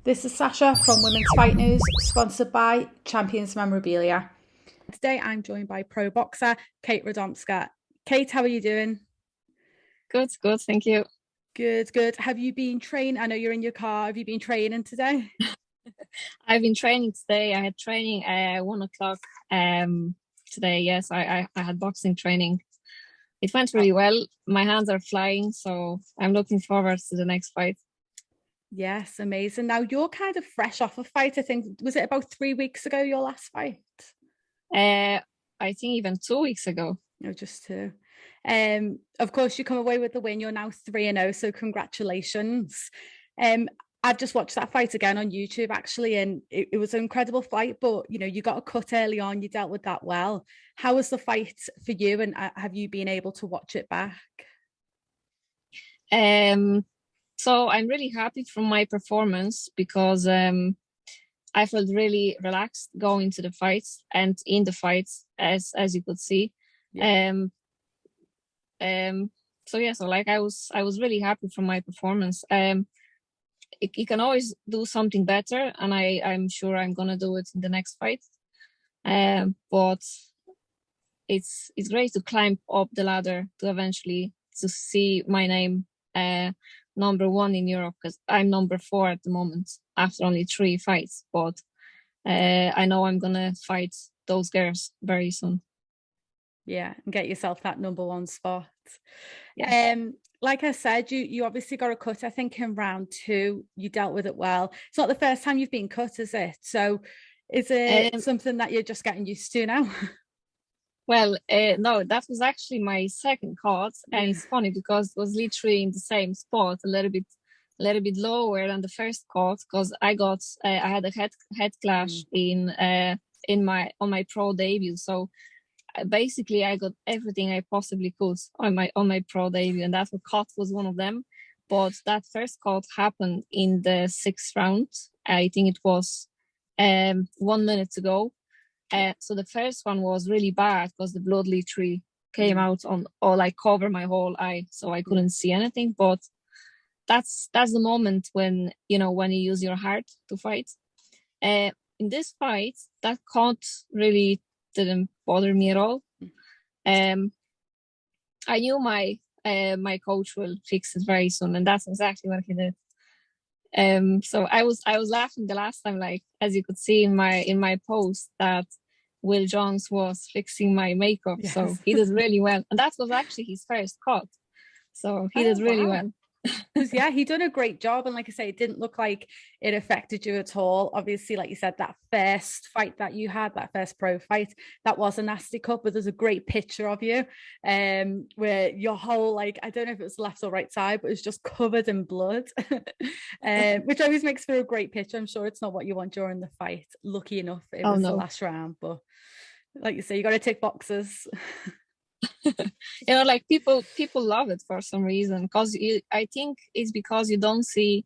This is Sasha from Women's Fight News, sponsored by Champions Memorabilia. Today I'm joined by pro boxer Kate Radomska. Kate, how are you doing? Good, good, thank you. Good, good. Have you been trained? I know you're in your car. Have you been training today? I've been training today. I had training at 1 o'clock today. Yes, I had boxing training. It went Oh, really well. My hands are flying, so I'm looking forward to the next fight. yes, amazing. Now you're kind of fresh off a fight. I think was it about 3 weeks ago your last fight? Uh, I think even 2 weeks ago. No, just two. Of course, you come away with the win. You're now 3-0, so congratulations. Um, I've just watched that fight again on YouTube actually, and it was an incredible fight. But you got a cut early on. You dealt with that well. How was the fight for you? And have you been able to watch it back? Um, so I'm really happy from my performance because I felt really relaxed going to the fights and in the fights, as you could see. Yeah. Um, so yeah, so like I was really happy from my performance. You can always do something better, and I'm sure I'm gonna do it in the next fight. But it's great to climb up the ladder to eventually to see my name number one in Europe, because I'm number four at the moment after only 3 fights. But I know I'm gonna fight those girls very soon. Yeah, and get yourself that number one spot. Yeah. Like I said, you obviously got a cut. I think in round two, you dealt with it well. It's not the first time you've been cut, is it? So, is it Um, something that you're just getting used to now? Well, no, that was actually my second cut, and Yeah. it's funny because it was literally in the same spot, a little bit lower than the first cut, because I had a head clash Mm. in my on my pro debut. So basically, I got everything I possibly could on my pro debut, and that cut was one of them. But that first cut happened in the sixth round. I think it was 1 minute to go, Yeah. so the first one was really bad because the blood literally came Mm. out on or like covered my whole eye, so I Yeah. couldn't see anything. But that's the moment when when you use your heart to fight. In this fight, that cut really didn't bother me at all. Mm. Um, I knew my coach will fix it very soon, and that's exactly what he did. So I was laughing the last time, like as you could see in my post, that Will Jones was fixing my makeup. So Yes. he did really well. And that was actually his first cut. So he did Oh, really wow. well. Because yeah, he done a great job, and like I say, it didn't look like it affected you at all. Obviously, like you said, that first fight that you had, that first pro fight, that was a nasty cut, but there's a great picture of you, where your whole, like, I don't know if it was left or right side, but it was just covered in blood, which always makes for a great picture. I'm sure it's not what you want during the fight. Lucky enough, it Oh was the no. last round, but like you say, you got to tick boxes. Like people love it for some reason, because I think it's because you don't see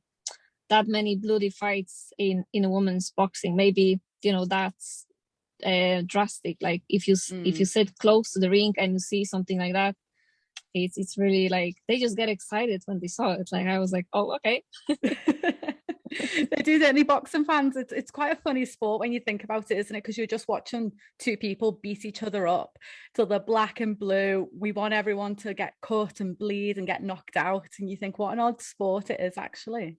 that many bloody fights in a women's boxing. Maybe that's drastic. Like if you Mm. sit close to the ring and you see something like that, it's really like they just get excited when they saw it. Like I was like, oh, okay. They do, don't they, boxing fans? It's quite a funny sport when you think about it, isn't it? Because you're just watching two people beat each other up till they're black and blue. We want everyone to get cut and bleed and get knocked out. And you think, what an odd sport it is, actually.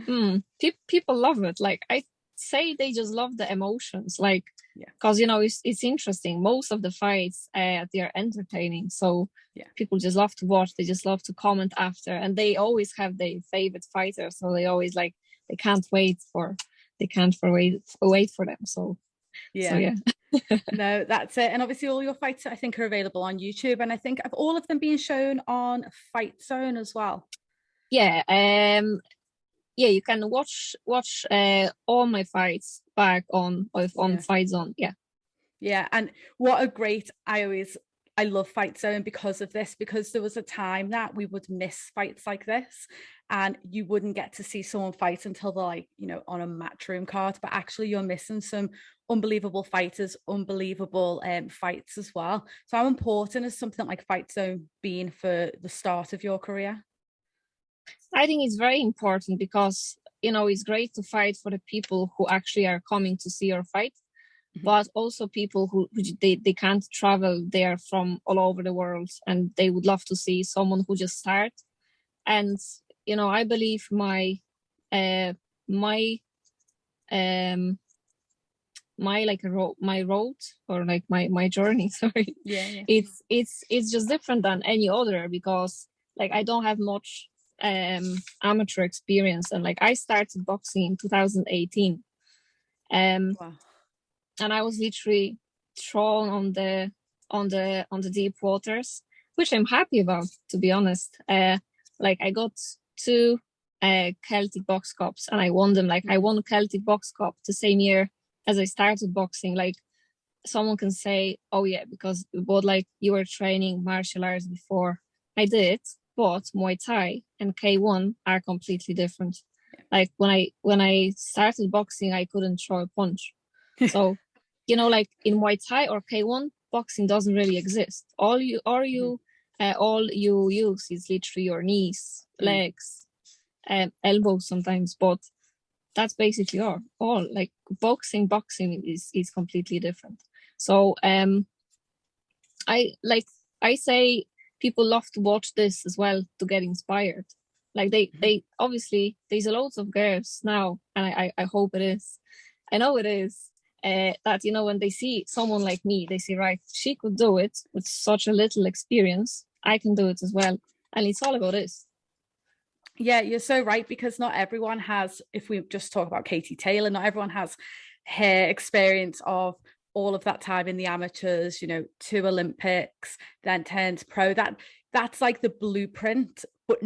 People love it. Like I say, they just love the emotions. Like Yeah. because it's interesting. Most of the fights, they are entertaining. So Yeah. people just love to watch. They just love to comment after, and they always have their favorite fighter. So they always like they can't for wait for them. So Yeah. yeah. No, that's it. And obviously, all your fights, I think, are available on YouTube. And I think of all of them being shown on Fightzone as well. Yeah. Yeah, you can watch all my fights back on Yeah. Fightzone. Yeah. Yeah, and what a great I love Fight Zone because of this, because there was a time that we would miss fights like this and you wouldn't get to see someone fight until they're like, on a matchroom card, but actually you're missing some unbelievable fighters, unbelievable fights as well. So how important is something like Fight Zone being for the start of your career? I think it's very important because it's great to fight for the people who actually are coming to see your fight, but also people who they can't travel there from all over the world, and they would love to see someone who just start. And I believe my road, or like my journey, sorry, yeah. it's just different than any other, because like I don't have much amateur experience, and like I started boxing in 2018, Wow. and I was literally thrown on the deep waters, which I'm happy about, to be honest. Like I got 2 Celtic Box Cups, and I won them. Like I won Celtic Box Cup the same year as I started boxing. Like someone can say, oh yeah, because but like you were training martial arts before. I did, but Muay Thai and K1 are completely different. Like when I started boxing, I couldn't throw a punch. So, like in Muay Thai or K1, boxing doesn't really exist. All you use is literally your knees, legs, elbows sometimes, but that's basically all. Like boxing is completely different. So I say people love to watch this as well to get inspired. Like they obviously, there's a loads of girls now, and I hope it is. I know it is. That when they see someone like me, they say, right, she could do it with such a little experience. I can do it as well, and it's all about this. Yeah, you're so right, because not everyone has, if we just talk about Katie Taylor, not everyone has her experience of all of that time in the amateurs, 2 Olympics, then turns pro. That's like the blueprint, but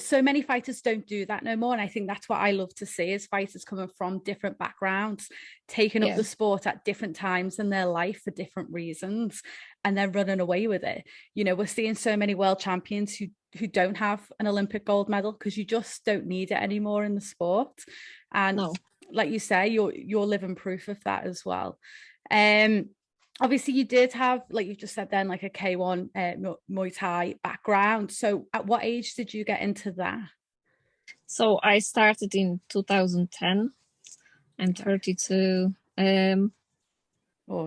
so many fighters don't do that no more. And I think that's what I love to see, is fighters coming from different backgrounds, taking up the sport at different times in their life for different reasons, and then running away with it. We're seeing so many world champions who don't have an Olympic gold medal, because you just don't need it anymore in the sport. And like you say, you're living proof of that as well. Obviously you did have, like you just said then, like a K1 Muay Thai background. So at what age did you get into that? So I started in 2010. I'm 32. Oh,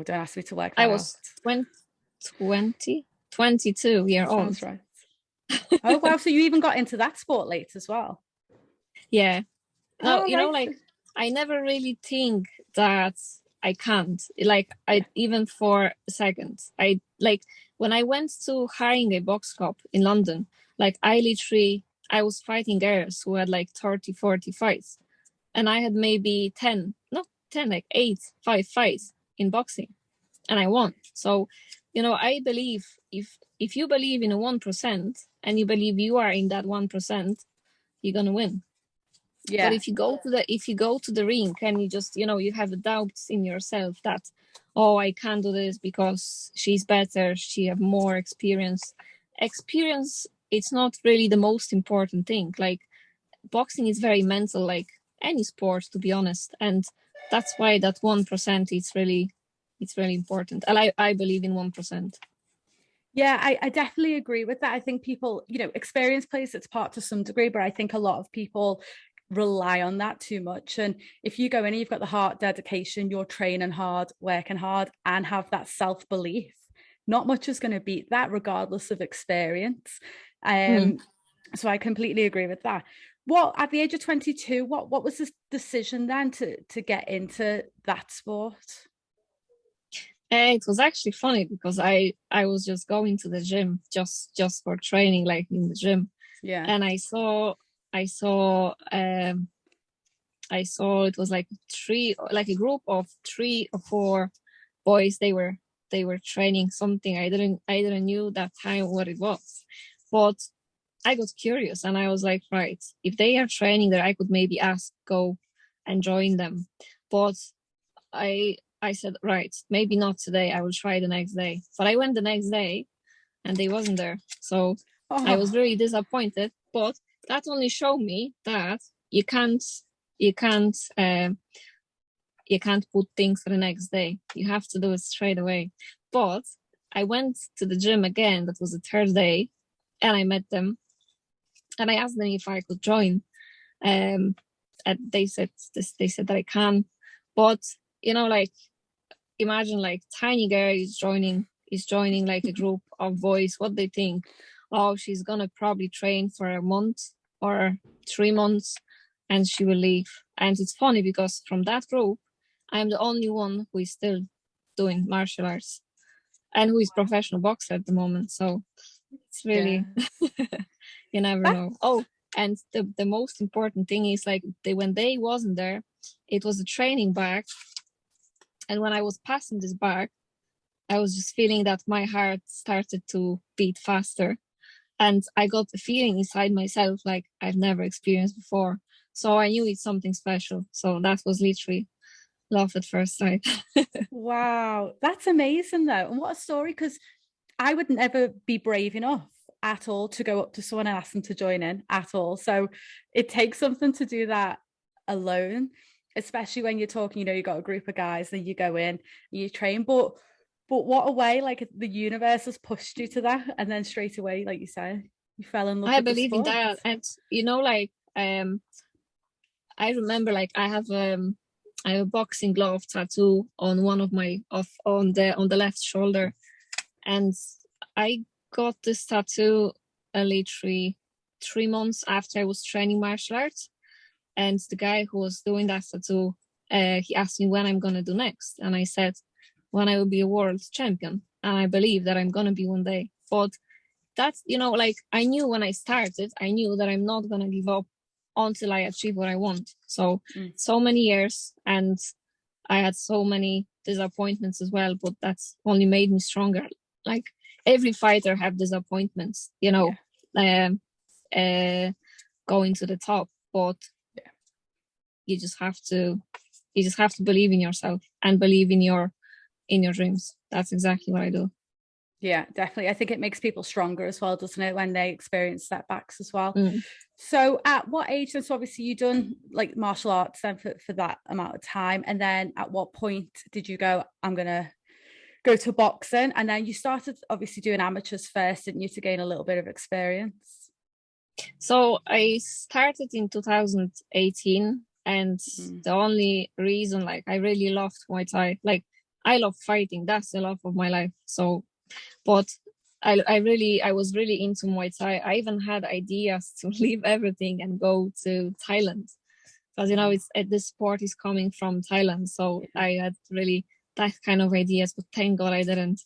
don't ask me to work that I was 22 year old. Sounds right. Oh wow, so you even got into that sport late as well? Yeah. No, like I never really think that I can't. Like I even for a second. I like when I went to Haringey Box Cup in London, like I was fighting girls who had like 30, 40 fights. And I had maybe 10, not 10, like 5 fights in boxing. And I won. So, I believe if you believe in a 1% and you believe you are in that 1%, you're gonna win. Yeah. But if you go to the ring and you just, you have the doubts in yourself that, oh, I can't do this because she's better, she have more experience. Experience, it's not really the most important thing. Like boxing is very mental, like any sport, to be honest. And that's why that 1% it's really important. And I believe in 1%. Yeah, I definitely agree with that. I think people, experience plays its part to some degree, but I think a lot of people rely on that too much. And if you go in and you've got the heart, dedication, you're training hard, working hard, and have that self-belief, not much is going to beat that, regardless of experience. So I completely agree with that. What, at the age of 22, what was the decision then to get into that sport? It was actually funny because I was just going to the gym just for training, like in the gym. Yeah. And I saw it was like a group of 3 or 4 boys. They were training something. I didn't knew that time what it was, but I got curious and I was like, right, if they are training there, I could maybe go and join them. But I said, right, maybe not today. I will try the next day. But I went the next day and they wasn't there. So I was really disappointed. But that only showed me that you can't put things for the next day. You have to do it straight away. But I went to the gym again. That was the 3rd day. And I met them. And I asked them if I could join. And they said this, they said that I can, but like imagine like tiny girl is joining like a group of boys. What they think? Oh, she's gonna probably train for a month or 3 months, and she will leave. And it's funny because from that group, I'm the only one who is still doing martial arts and who is professional boxer at the moment. So it's really you never know. Oh, and the most important thing is like when they wasn't there, it was a training bag. And when I was passing this bag, I was just feeling that my heart started to beat faster. And I got a feeling inside myself like I've never experienced before. So I knew it's something special. So that was literally love at first sight. Wow, that's amazing though. And what a story, because I would never be brave enough at all to go up to someone and ask them to join in at all. So it takes something to do that alone, especially when you're talking, you got a group of guys and you go in, you train, but what a way, like the universe has pushed you to that, and then straight away, like you said, you fell in love with the sport. I believe in that. And like I remember like I have a boxing glove tattoo on one of my on the left shoulder, and I got this tattoo literally 3 months after I was training martial arts. And the guy who was doing that tattoo, he asked me when I'm gonna do next, and I said when I will be a world champion, and I believe that I'm gonna be one day. But that's like I knew when I started, I knew that I'm not gonna give up until I achieve what I want. So many years, and I had so many disappointments as well, but that's only made me stronger. Like every fighter have disappointments, going to the top, but you just have to believe in yourself and believe in your dreams. That's exactly what I do. Yeah, definitely. I think it makes people stronger as well, doesn't it, when they experience setbacks as well. So at what age then? So obviously you done like martial arts then for that amount of time, and then at what point did you go, I'm gonna go to boxing? And then you started obviously doing amateurs first, didn't you, to gain a little bit of experience? So I started in 2018, and the only reason, like, I really loved Muay Thai. Like, I love fighting. That's the love of my life. So, but I was really into Muay Thai. I even had ideas to leave everything and go to Thailand, because this sport is coming from Thailand. So I had really that kind of ideas, but thank God I didn't.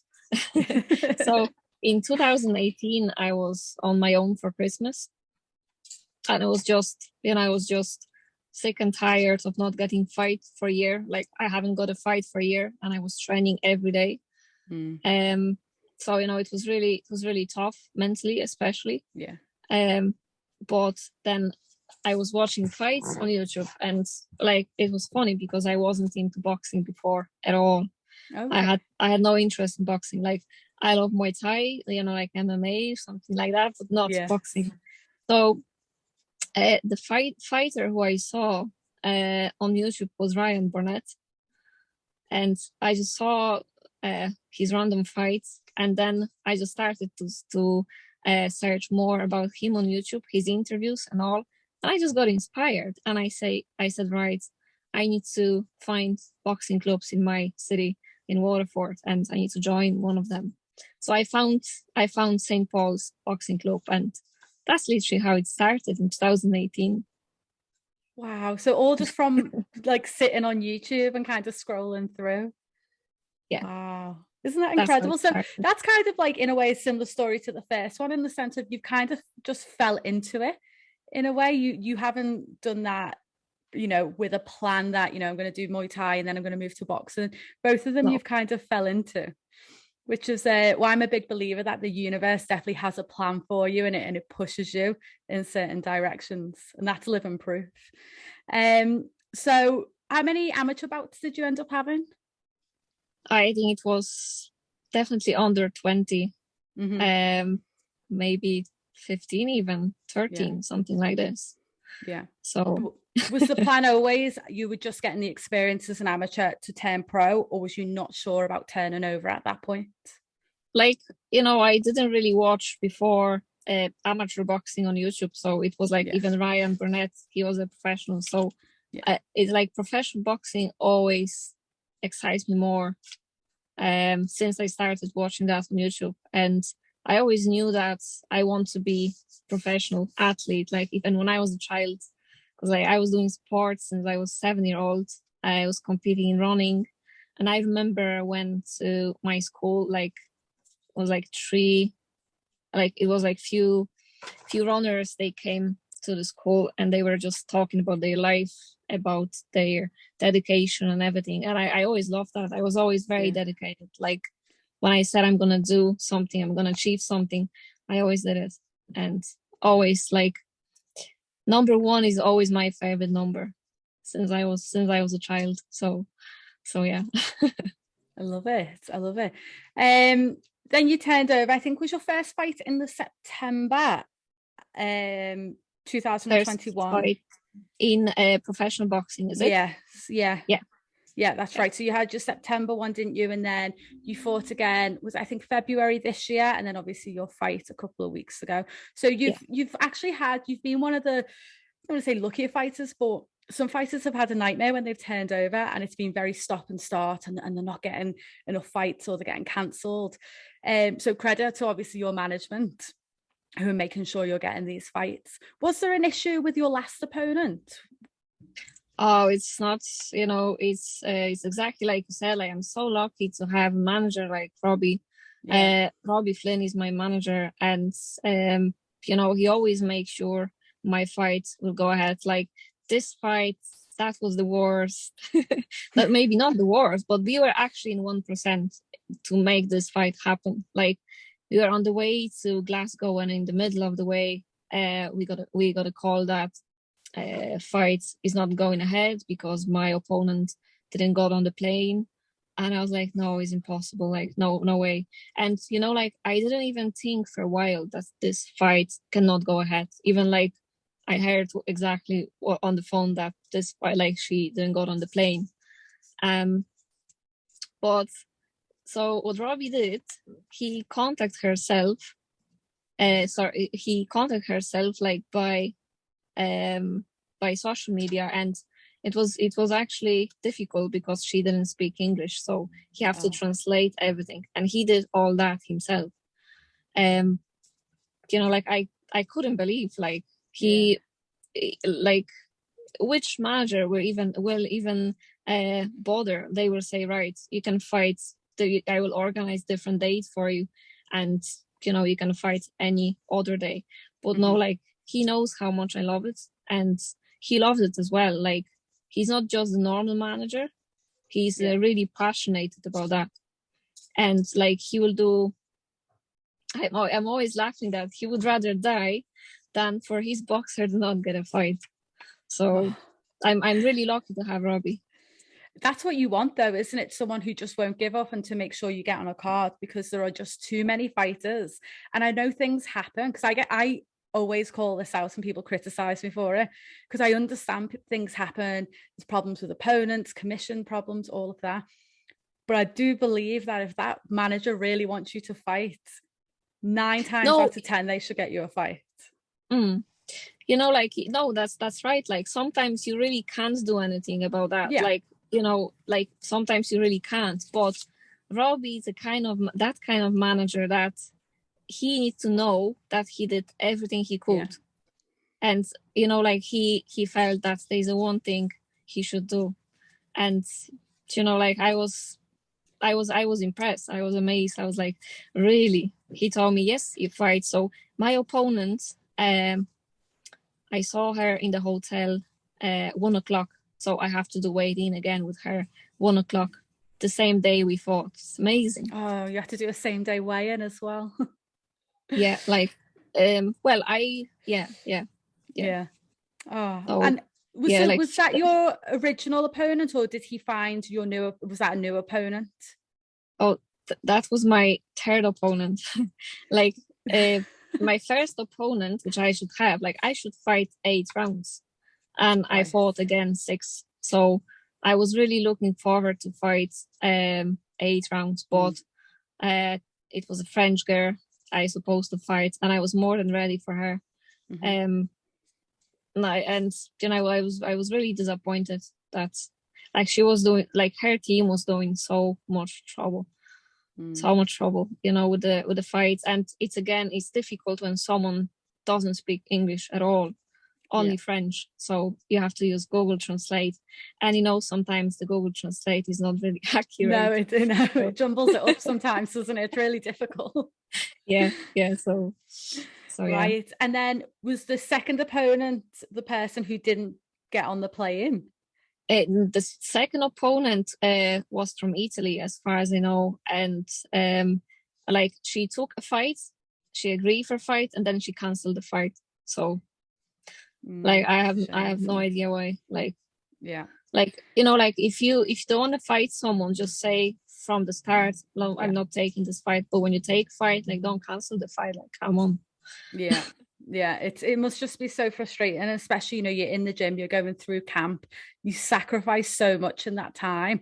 So in 2018, I was on my own for Christmas, and it was just, I was just sick and tired of not getting fight for a year. Like, I haven't got a fight for a year, and I was training every day. So it was really tough mentally, especially. But then I was watching fights on YouTube, and like, it was funny because I wasn't into boxing before at all. Okay. I had no interest in boxing. Like, I love Muay Thai, like MMA, something like that, but not boxing. So the fighter who I saw on YouTube was Ryan Burnett, and I just saw his random fights, and then I just started to search more about him on YouTube, his interviews and all, and I just got inspired. And I said, right, I need to find boxing clubs in my city, in Waterford, and I need to join one of them. So I found St. Paul's Boxing Club, and that's literally how it started in 2018. Wow. So all just from like sitting on YouTube and kind of scrolling through. Yeah. Wow. Isn't that incredible? So that's kind of like, in a way, a similar story to the first one, in the sense of you've kind of just fell into it. In a way, you haven't done that, with a plan that, I'm going to do Muay Thai and then I'm going to move to boxing. Both of them you've kind of fell into, which is why I'm a big believer that the universe definitely has a plan for you, and it pushes you in certain directions, and that's living proof. So how many amateur bouts did you end up having? I think it was definitely under 20, maybe 15, even 13, something like this. Yeah. So was the plan always you were just getting the experience as an amateur to turn pro, or was you not sure about turning over at that point? Like, I didn't really watch before amateur boxing on YouTube. So it was like even Ryan Burnett, he was a professional. So it's like professional boxing always excites me more since I started watching that on YouTube. And I always knew that I want to be professional athlete, like even when I was a child, because I was doing sports since I was 7-year-old. I was competing in running. And I remember I went to my school, like it was like few runners, they came to the school and they were just talking about their life, about their dedication and everything. And I always loved that. I was always very dedicated. Like when I said I'm gonna do something, I'm gonna achieve something, I always did it. And always like number 1 is always my favorite number since I was a child. So yeah. I love it. Then you turned over, I think was your first fight in the September 2021 in professional boxing, is it? Yeah, that's right. So you had your September one, didn't you? And then you fought again, was I think February this year, and then obviously your fight a couple of weeks ago. So you've been one of the, I don't want to say luckier fighters, but some fighters have had a nightmare when they've turned over and it's been very stop and start and they're not getting enough fights or they're getting cancelled. So credit to obviously your management who are making sure you're getting these fights. Was there an issue with your last opponent? Oh, it's not, it's exactly like you said. Like I'm so lucky to have a manager like Robbie. Robbie Flynn is my manager, and he always makes sure my fights will go ahead. Like this fight, that was the worst. But maybe not the worst, but we were actually in 1% to make this fight happen. Like we were on the way to Glasgow, and in the middle of the way, we got a call that fight is not going ahead because my opponent didn't got on the plane. And I was like, no, it's impossible. Like, no way. And, like, I didn't even think for a while that this fight cannot go ahead. Even like I heard exactly on the phone that this fight, like she didn't got on the plane. But so what Robbie did, he contacted herself. He contacted herself like by social media, and it was actually difficult because she didn't speak English, so he had to translate everything, and he did all that himself. Like I couldn't believe like he like which manager will even bother. They will say, right, you can fight, I will organize different dates for you, and you can fight any other day. But no, like he knows how much I love it, and he loves it as well. Like he's not just a normal manager, he's really passionate about that. And like he will do, I'm always laughing that he would rather die than for his boxer to not get a fight. So I'm really lucky to have Robbie. That's what you want though, isn't it? Someone who just won't give up, and to make sure you get on a card, because there are just too many fighters. And I know things happen, because I always call this out and people criticize me for it, because I understand things happen. There's problems with opponents, commission problems, all of that. But I do believe that if that manager really wants you to fight, 9 times out of 10, they should get you a fight. That's right. Like sometimes you really can't do anything about that. Like, like sometimes you really can't. But Robbie is that kind of manager that he needs to know that he did everything he could. And, like he felt that there's a one thing he should do. And, like I was impressed. I was amazed. I was like, really? He told me, yes, you fight. So my opponent, I saw her in the hotel 1:00. So I have to do weigh-in again with her 1:00, the same day we fought. It's amazing. Oh, you have to do a same day weigh-in as well. Yeah, like, Oh, and was that your original opponent, or did he find was that a new opponent? Oh, that was my third opponent. Like my first opponent, which I should have, like I should fight 8 rounds, and I fought again 6. So I was really looking forward to fight 8 rounds, but it was a French girl, I supposed to fight, and I was more than ready for her. Mhm. And I was really disappointed that like she was doing, like her team was doing so much trouble, with the fights. And it's difficult when someone doesn't speak English at all, only French. So you have to use Google Translate, and sometimes the Google Translate is not really accurate. No, it jumbles it up sometimes, doesn't it? It's really difficult. Yeah. So Right. yeah. And then was the second opponent the person who didn't get on the plane? The second opponent was from Italy, as far as I know, and like she took a fight, she agreed for a fight, and then she canceled the fight. So like I have no idea why. Like if you don't want to fight someone, just say from the start, no, I'm not taking this fight. But when you take fight, like don't cancel the fight. Like come on. Yeah, it must just be so frustrating, especially you're in the gym, you're going through camp, you sacrifice so much in that time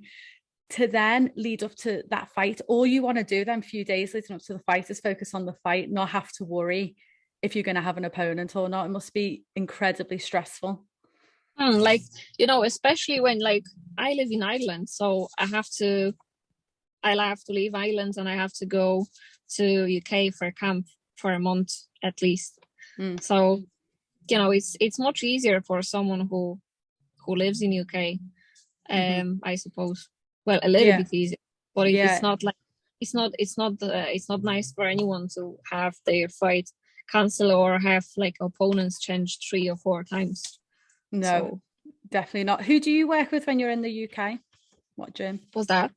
to then lead up to that fight. All you want to do then few days leading up to the fight is focus on the fight, not have to worry if you're going to have an opponent or not. It must be incredibly stressful. Like especially when like I live in Ireland, so I have to leave Ireland and I have to go to UK for a camp for a month at least. So it's much easier for someone who lives in UK, I suppose. Well, a little bit easier, but it's not like it's not nice for anyone to have their fight cancel or have like opponents change 3 or 4 times. No, definitely not. Who do you work with when you're in the UK? What gym? What's that?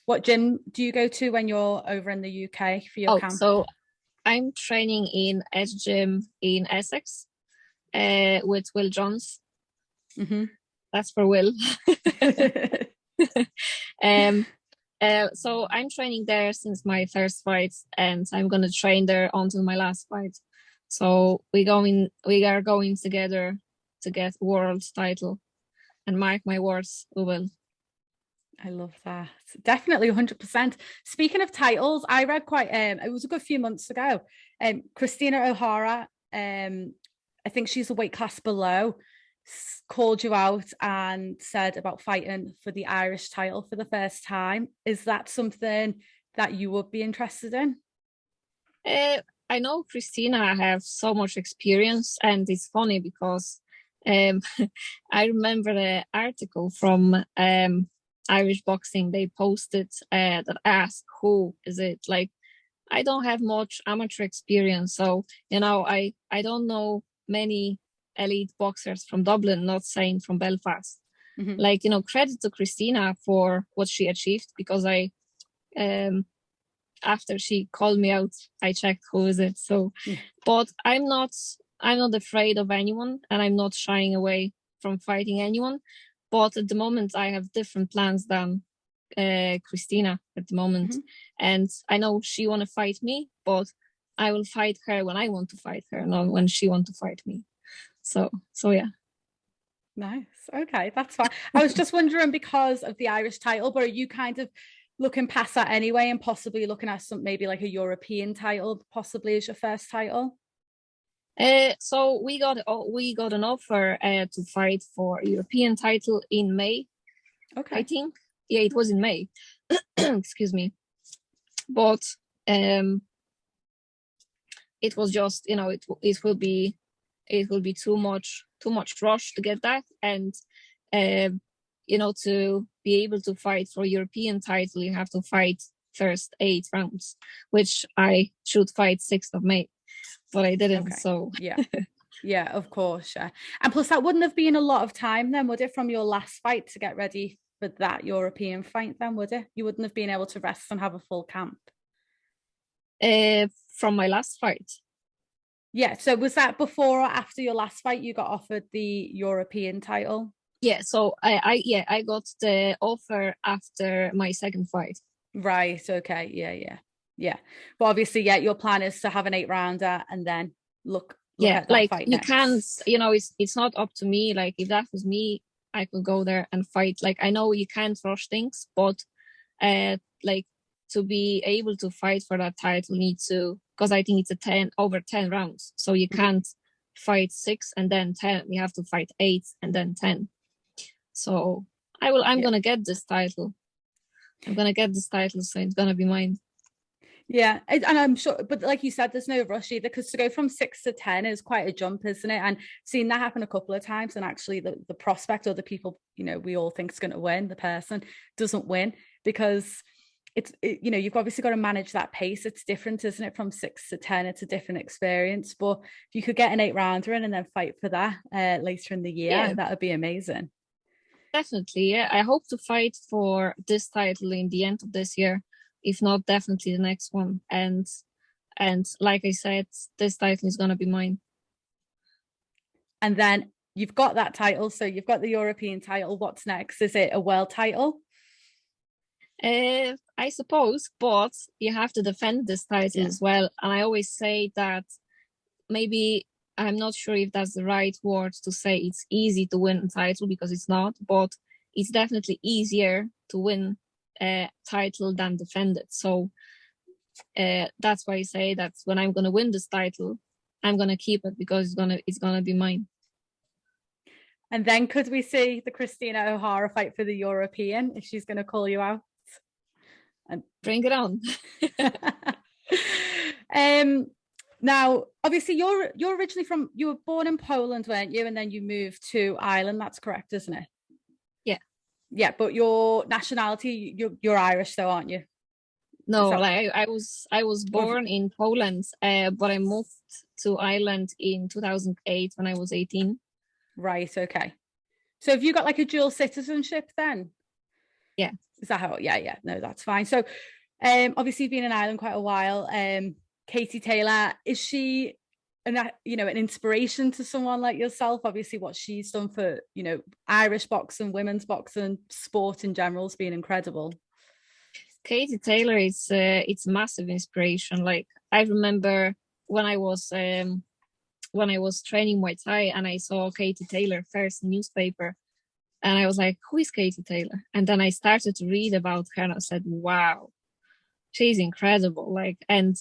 What gym do you go to when you're over in the UK for your camp? So I'm training in a gym in Essex with Will Jones. That's for Will. So I'm training there since my first fight, and I'm gonna train there until my last fight. So we are going together to get world title, and mark my words, we will. I love that. Definitely 100%. Speaking of titles, I read it was a good few months ago. Kristina O'Hara, I think she's a weight class below, called you out and said about fighting for the Irish title for the first time. Is that something that you would be interested in? I know Kristina have so much experience, and it's funny because I remember the article from Irish Boxing. They posted that asked who is it. Like I don't have much amateur experience, so I don't know many elite boxers from Dublin, not saying from Belfast. Like credit to Kristina for what she achieved, because I after she called me out, I checked who is it. So but I'm not afraid of anyone, and I'm not shying away from fighting anyone. But at the moment, I have different plans than Kristina at the moment. And I know she want to fight me, but I will fight her when I want to fight her, not when she want to fight me. So yeah. Nice. Okay, that's fine. I was just wondering because of the Irish title, but are you kind of looking past that anyway and possibly looking at maybe like a European title, possibly as your first title? So we got an offer to fight for a European title in May. Okay. I think it was in May. Excuse me. But it was just it will be too much rush to get that, and to be able to fight for a European title, you have to fight first 8 rounds, which I should fight 6th of May. But I didn't. Okay. So yeah, of course. Yeah. And plus that wouldn't have been a lot of time then, would it, from your last fight to get ready for that European fight then, would it? You wouldn't have been able to rest and have a full camp. From my last fight. Yeah. So was that before or after your last fight you got offered the European title? Yeah. So I got the offer after my second fight. Right. Okay. Yeah. But obviously, your plan is to have an 8-rounder and then look at that like fight you next. Can't, it's not up to me. Like if that was me, I could go there and fight. Like I know you can't rush things, but like to be able to fight for that title, you need to because I think it's over 10 rounds. So you can't fight 6 and then 10. You have to fight 8 and then 10. So I'm gonna get this title. I'm gonna get this title, so it's gonna be mine. Yeah, and I'm sure, but like you said, there's no rush either, because to go from 6 to 10 is quite a jump, isn't it? And seen that happen a couple of times, and actually the prospect, or the people, we all think is going to win, the person doesn't win, because you've obviously got to manage that pace. It's different, isn't it? From 6 to 10, it's a different experience. But if you could get an 8-rounder in and then fight for that later in the year, that would be amazing. Definitely, yeah. I hope to fight for this title in the end of this year. If not, definitely the next one. And like I said, this title is going to be mine. And then you've got that title. So you've got the European title. What's next? Is it a world title? I suppose, but you have to defend this title as well. And I always say that maybe, I'm not sure if that's the right word to say it's easy to win a title, because it's not, but it's definitely easier to win a title than defend it. So that's why I say that when I'm going to win this title, I'm going to keep it, because it's gonna be mine. And then could we see the Kristina O'Hara fight for the European, if she's going to call you out? And bring it on. Now, obviously, you're originally you were born in Poland, weren't you? And then you moved to Ireland. That's correct, isn't it? Yeah, but your nationality, you're Irish, though, aren't you? No, like I was born in Poland, but I moved to Ireland in 2008 when I was 18. Right. Okay. So have you got like a dual citizenship then? Yeah. Is that how? Yeah. No, that's fine. So, obviously, you've been in Ireland quite a while. Katie Taylor, is she an inspiration to someone like yourself? Obviously, what she's done for Irish boxing, women's boxing, sport in general has been incredible. Katie Taylor is it's massive inspiration. Like, I remember when I was training Muay Thai and I saw Katie Taylor first in newspaper, and I was like, who is Katie Taylor? And then I started to read about her and I said, wow, she's incredible. Like, and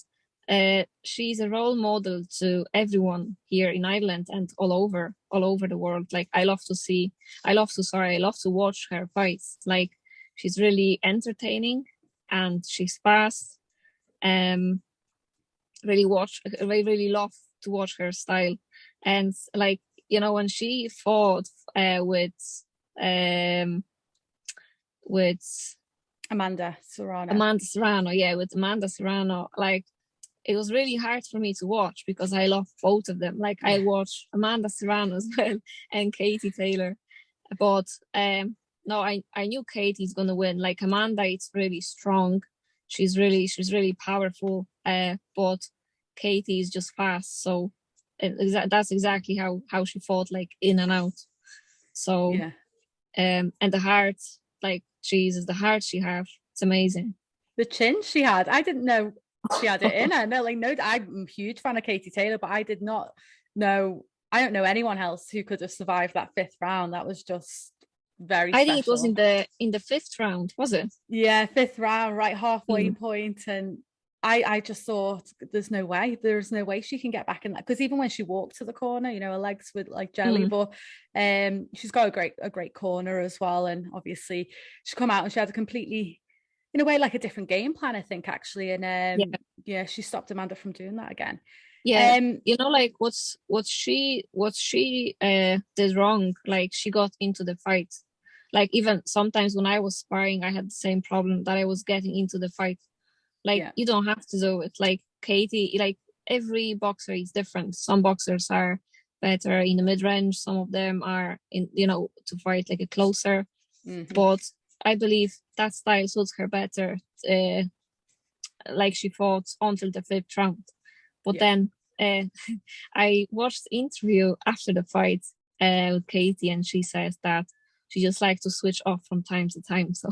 she's a role model to everyone here in Ireland and all over the world. Like, I love to watch her fights. Like, she's really entertaining and she's fast. Really love to watch her style. And like, when she fought with Amanda Serrano, with Amanda Serrano, like, it was really hard for me to watch because I love both of them. Like, I watch Amanda Serrano as well and Katie Taylor, but no, I knew Katie's gonna win. Like, Amanda, it's really strong. She's really powerful, but Katie is just fast. So that's exactly how she fought, like, in and out. So yeah. And the heart, like, Jesus, the heart she has, it's amazing. The chin she had, I didn't know she had it in her. No, I'm a huge fan of Katie Taylor, but I did not know. I don't know anyone else who could have survived that 5th round. That was just very special. I think it was in the 5th round, was it? Yeah, 5th round, right halfway point, and I just thought there's no way she can get back in that, because even when she walked to the corner, her legs were like jelly. But she's got a great corner as well, and obviously she come out and she had a completely, in a way, like a different game plan, I think, actually, and she stopped Amanda from doing that again. Like, what she did wrong, like, she got into the fight. Like, even sometimes when I was sparring, I had the same problem, that I was getting into the fight. Like, you don't have to do it. Like, Katie, like, every boxer is different. Some boxers are better in the mid-range. Some of them are in, to fight like a closer. But I believe that style suits her better. Like, she fought until the 5th round. But then I watched the interview after the fight with Katie, and she says that she just likes to switch off from time to time. So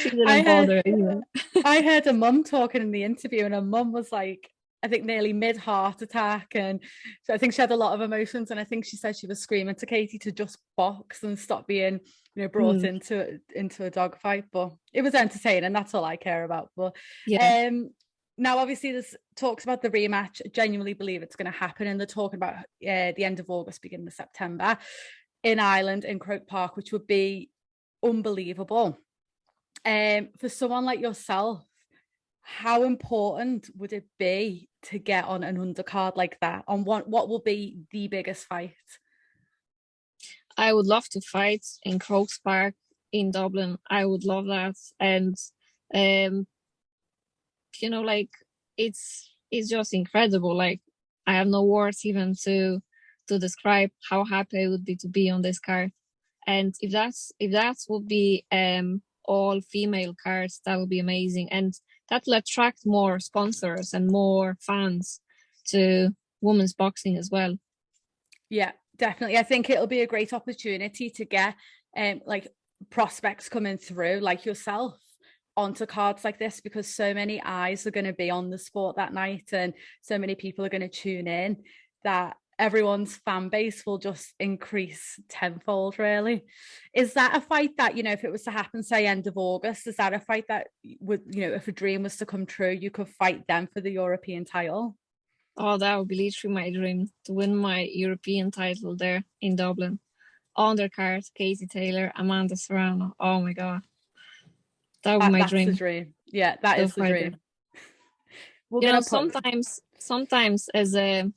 she didn't bother anyway. I heard a mum talking in the interview, and her mum was like, I think nearly mid-heart attack, and so I think she had a lot of emotions, and I think she said she was screaming to Katie to just box and stop being, you know, brought into a dogfight. But it was entertaining. That's all I care about. But Yeah. now obviously there's talks about the rematch. I genuinely believe it's going to happen, and they're talking about the end of August, beginning of September in Ireland, in Croke Park, which would be unbelievable. For someone like yourself, how important would it be to get on an undercard like that? On what will be the biggest fight? I would love to fight in Croke Park in Dublin. I would love that. And you know, like it's just incredible. Like I have no words even to describe how happy I would be to be on this card. And if that would be all female cards, that would be amazing. And that will attract more sponsors and more fans to women's boxing as well. Yeah, definitely. I think it'll be a great opportunity to get like prospects coming through like yourself onto cards like this, because so many eyes are going to be on the sport that night, and so many people are going to tune in, that everyone's fan base will just increase tenfold. Really, is that a fight that, you know, if it was to happen, say end of August, is that a fight that would, you know, if a dream was to come true, you could fight them for the European title? Oh, that would be literally my dream, to win my European title there in Dublin. On their card, Katie Taylor, Amanda Serrano. Oh my god, that would be my That's dream. the dream. Yeah, that is the dream. You know, sometimes as a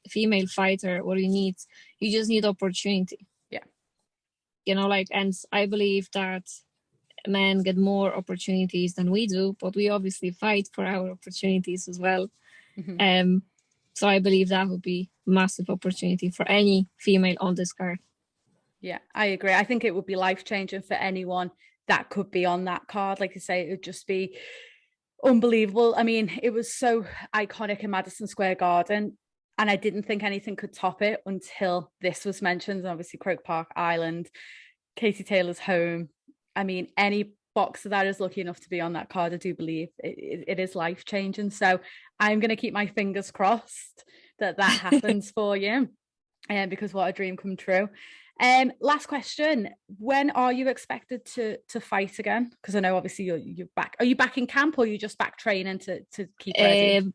female fighter, what you just need opportunity. Yeah. You know, like, and I believe that men get more opportunities than we do, but we obviously fight for our opportunities as well. So I believe that would be massive opportunity for any female on this card. Yeah, I agree. I think it would be life-changing for anyone that could be on that card. Like you say, it would just be unbelievable. I mean, it was so iconic in Madison Square Garden, and I didn't think anything could top it until this was mentioned. And obviously, Croke Park, Ireland, Katie Taylor's home. I mean, any boxer that is lucky enough to be on that card, I do believe it is life-changing. So I'm going to keep my fingers crossed that happens for you, because what a dream come true. Last question: when are you expected to fight again? Because I know obviously you're back. Are you back in camp, or are you just back training to keep ready?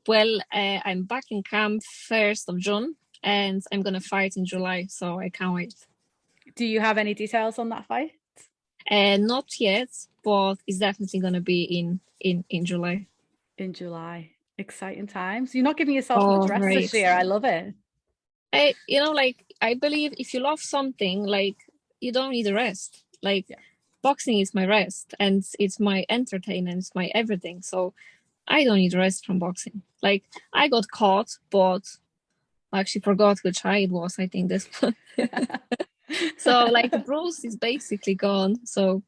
Well, I'm back in camp 1st of June, and I'm gonna fight in July, so I can't wait. Do you have any details on that fight? Not yet, but it's definitely gonna be in July. In July, exciting times. You're not giving yourself much rest this year. I love it. You know, like, I believe if you love something, like, you don't need a rest. Like, boxing is my rest, and it's my entertainment, it's my everything. So I don't need rest from boxing. Like, I got caught, but I actually forgot which eye it was. I think this one. So, like, the bruise is basically gone. So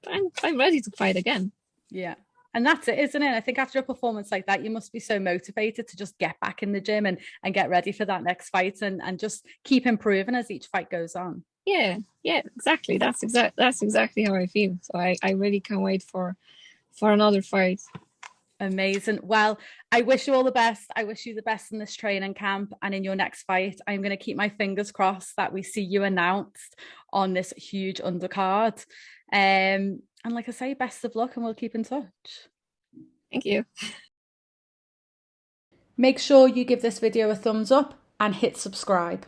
I'm ready to fight again. Yeah. And that's it, isn't it? I think after a performance like that, you must be so motivated to just get back in the gym and get ready for that next fight, and just keep improving as each fight goes on. Yeah, exactly. That's exactly how I feel. So I really can't wait for another fight. Amazing. Well, I wish you all the best. I wish you the best in this training camp and in your next fight. I'm going to keep my fingers crossed that we see you announced on this huge undercard. And like I say, best of luck, and we'll keep in touch. Thank you. Make sure you give this video a thumbs up and hit subscribe.